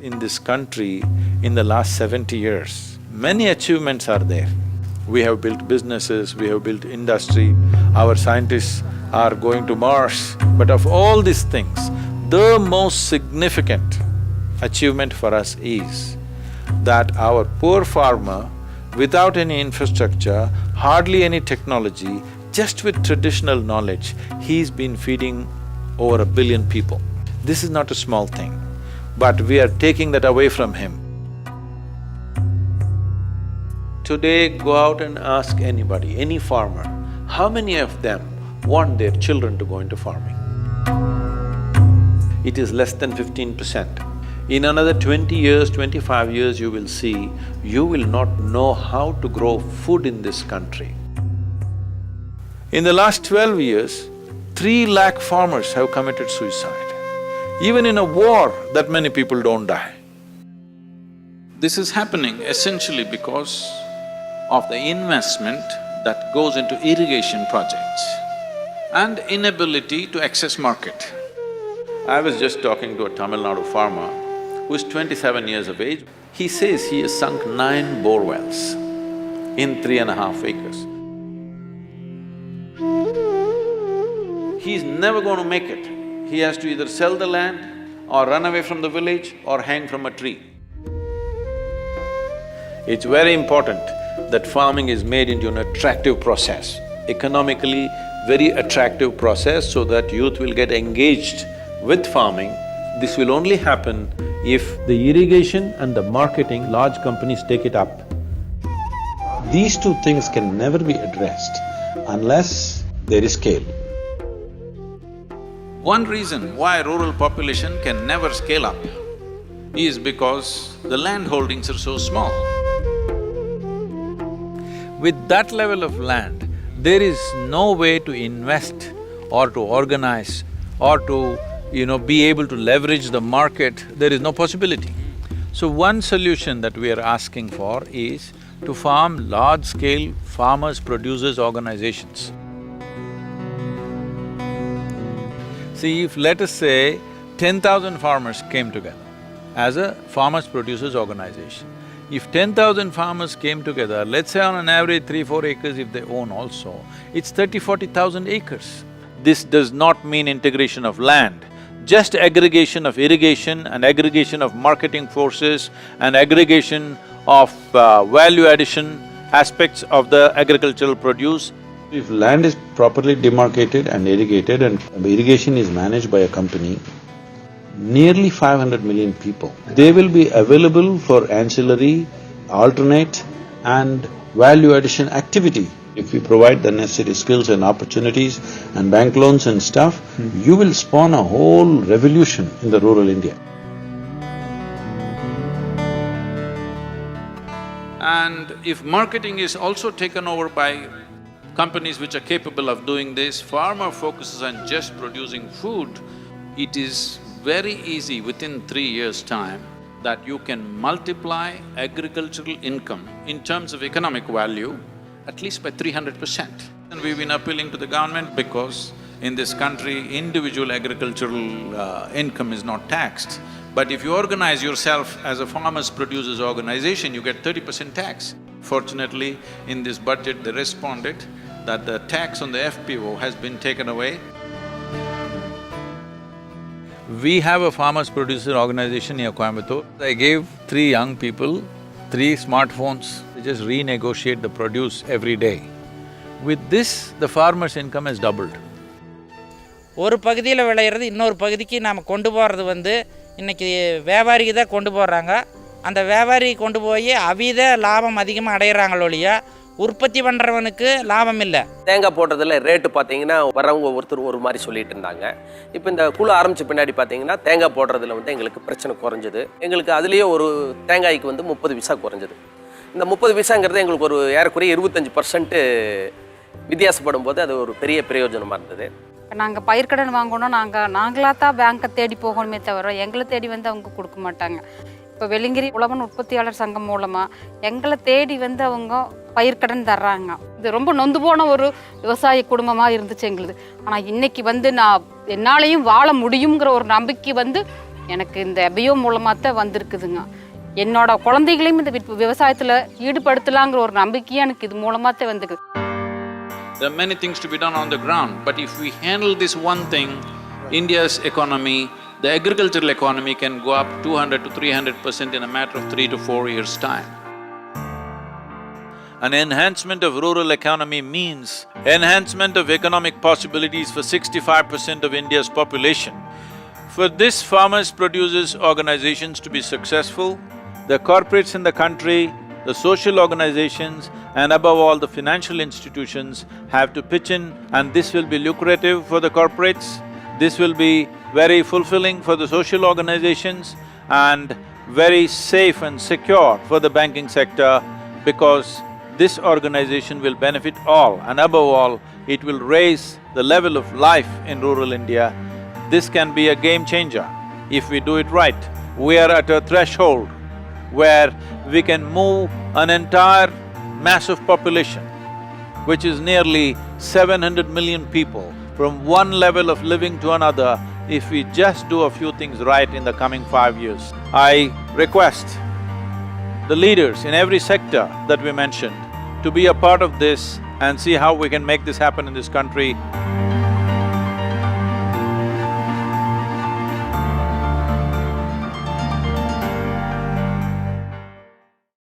in this country in the last 70 years. Many achievements are there. We have built businesses, we have built industry, our scientists are going to Mars. But of all these things, the most significant achievement for us is that our poor farmer, without any infrastructure, hardly any technology, just with traditional knowledge, he's been feeding over 1 billion people. This is not a small thing, but we are taking that away from him. Today, go out and ask anybody, any farmer, how many of them want their children to go into farming? It is less than 15%. In another 20 years, 25 years, you will see, you will not know how to grow food in this country. In the last 12 years, 3 lakh farmers have committed suicide. Even in a war, that many people don't die. This is happening essentially because of the investment that goes into irrigation projects and inability to access market. I was just talking to a Tamil Nadu farmer who is 27 years of age. He says he has sunk 9 bore wells in 3.5 acres. He's never going to make it. He has to either sell the land or run away from the village or hang from a tree. It's very important that farming is made into an attractive process, economically very attractive process so that youth will get engaged with farming. This will only happen if the irrigation and the marketing, large companies take it up. These two things can never be addressed unless there is scale. One reason why rural population can never scale up is because the land holdings are so small. With that level of land, there is no way to invest or to organize or to, be able to leverage the market, there is no possibility. So one solution that we are asking for is to form large-scale farmers-producers organizations. See, if let us say 10,000 farmers came together as a farmers-producers organization, if 10,000 farmers came together, let's say on an average 3-4 acres if they own also, it's 30-40,000 acres. This does not mean integration of land, just aggregation of irrigation and aggregation of marketing forces and aggregation of value addition aspects of the agricultural produce. If land is properly demarcated and irrigated and irrigation is managed by a company, nearly 500 million people, they will be available for ancillary, alternate and value addition activity. If we provide the necessary skills and opportunities and bank loans and stuff, you will spawn a whole revolution in the rural India. And if marketing is also taken over by companies which are capable of doing this, farmer focuses on just producing food, it is very easy within 3 years' time that you can multiply agricultural income in terms of economic value at least by 300%. And we've been appealing to the government because in this country, individual agricultural income is not taxed. But if you organize yourself as a farmers-producers organization, you get 30% tax. Fortunately, in this budget, they responded that the tax on the FPO has been taken away. We have a farmers-producer organization near Coimbatore. I gave 3 young people 3 smartphones. They just renegotiate the produce every day. With this, the farmer's income has doubled. ஒரு பகுதியில் விளையிறது இன்னொரு பகுதிக்கு நாம் கொண்டு போகிறது இன்றைக்கி வியாபாரிக்கு தான் கொண்டு போகிறாங்க. அந்த வியாபாரி கொண்டு போய் அவித லாபம் அதிகமாக அடைகிறாங்களோ இல்லையா, உற்பத்தி பண்ணுறவனுக்கு லாபம் இல்லை. தேங்காய் போடுறதுல ரேட்டு பார்த்தீங்கன்னா வரவங்க ஒருத்தர் ஒரு மாதிரி சொல்லிட்டு இருந்தாங்க. இப்போ இந்த குழு ஆரம்பித்த பின்னாடி பார்த்தீங்கன்னா தேங்காய் போடுறதுல எங்களுக்கு பிரச்சனை குறைஞ்சது. எங்களுக்கு அதுலேயே ஒரு தேங்காய்க்கு 30 பைசா குறைஞ்சது. இந்த 30 பைசாங்கிறது எங்களுக்கு ஒரு ஏறக்குறைய 25% வித்தியாசப்படும் போது அது ஒரு பெரிய பிரயோஜனமாக இருந்தது. நாங்கள் பயிர்க்கடன் வாங்கணும், நாங்களாக தான் பேங்க்கை தேடி போகணுமே தவிர எங்களை தேடி அவங்க கொடுக்க மாட்டாங்க. இப்போ வெள்ளிங்கிரி உழவன் உற்பத்தியாளர் சங்கம் மூலமாக எங்களை தேடி அவங்க பயிர்க்கடன் தர்றாங்க. இது ரொம்ப நொந்து போன ஒரு விவசாய குடும்பமாக இருந்துச்சு எங்களுது. ஆனால் இன்னைக்கு நான் என்னாலையும் வாழ முடியுங்கிற ஒரு நம்பிக்கை எனக்கு இந்த பயோ மூலமாக தான் வந்திருக்குதுங்க. என்னோட குழந்தைகளையும் இந்த விவசாயத்தில் ஈடுபடுத்தலாங்கிற ஒரு நம்பிக்கையும் எனக்கு இது மூலமாக தான் வந்துக்குது. There are many things to be done on the ground, but if we handle this one thing, India's economy, the agricultural economy can go up 200 to 300% in a matter of 3 to 4 years' time. An enhancement of rural economy means enhancement of economic possibilities for 65% of India's population. For this, farmers, producers, organizations to be successful, the corporates in the country, the social organizations, and above all the financial institutions have to pitch in, and this will be lucrative for the corporates, this will be very fulfilling for the social organizations and very safe and secure for the banking sector, because this organization will benefit all, and above all, it will raise the level of life in rural India. This can be a game changer if we do it right. We are at a threshold where we can move an entire massive population, which is nearly 700 million people, from one level of living to another if we just do a few things right in the coming 5 years. I request the leaders in every sector that we mentioned to be a part of this and see how we can make this happen in this country.